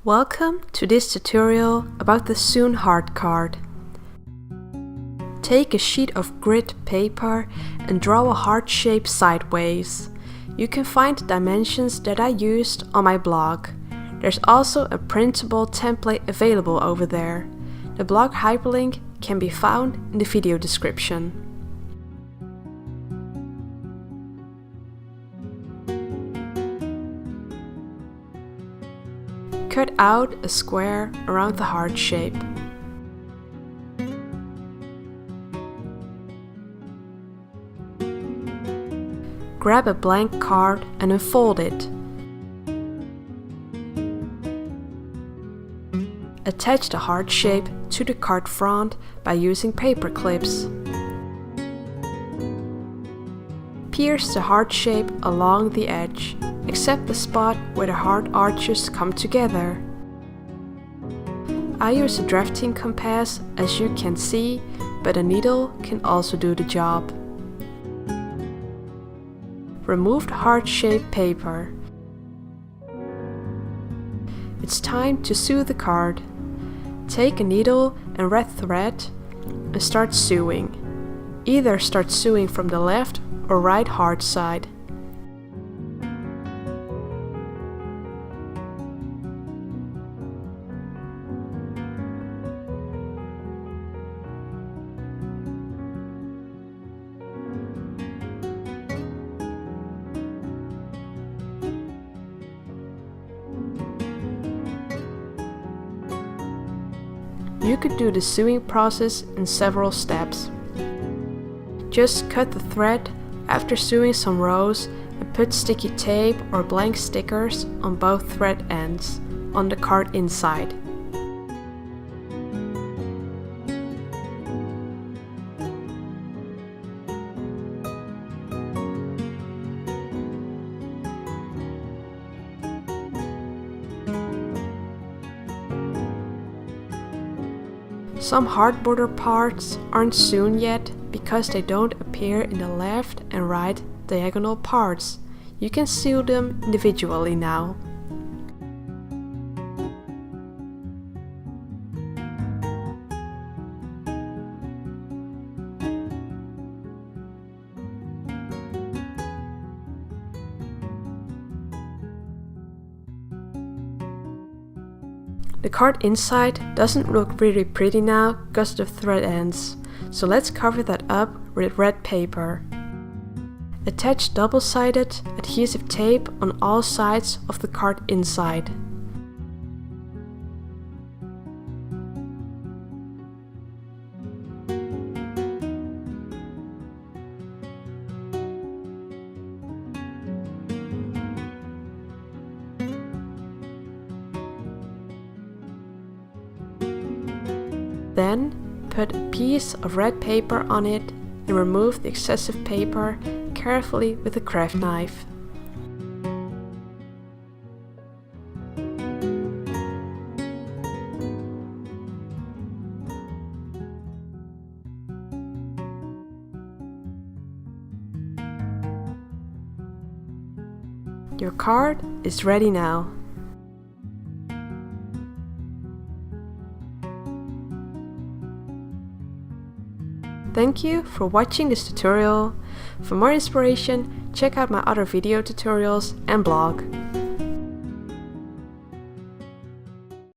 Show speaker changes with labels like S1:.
S1: Welcome to this tutorial about the Sewn heart card. Take a sheet of grid paper and draw a heart shape sideways. You can find the dimensions that I used on my blog. There's also a printable template available over there. The blog hyperlink can be found in the video description. Cut out a square around the heart shape. Grab a blank card and unfold it. Attach the heart shape to the card front by using paper clips. Pierce the heart shape along the edge, except the spot where the heart arches come together. I use a drafting compass, as you can see, but a needle can also do the job. Remove the heart-shaped paper. It's time to sew the card. Take a needle and red thread and start sewing. Either start sewing from the left or right heart side. You could do the sewing process in several steps. Just cut the thread after sewing some rows and put sticky tape or blank stickers on both thread ends on the card inside. Some heart border parts aren't sewn yet because they don't appear in the left and right diagonal parts. You can sew them individually now. The card inside doesn't look really pretty now because of the thread ends, so let's cover that up with red paper. Attach double-sided adhesive tape on all sides of the card inside. Then, put a piece of red paper on it and remove the excessive paper carefully with a craft knife. Your card is ready now. Thank you for watching this tutorial. For more inspiration, check out my other video tutorials and blog.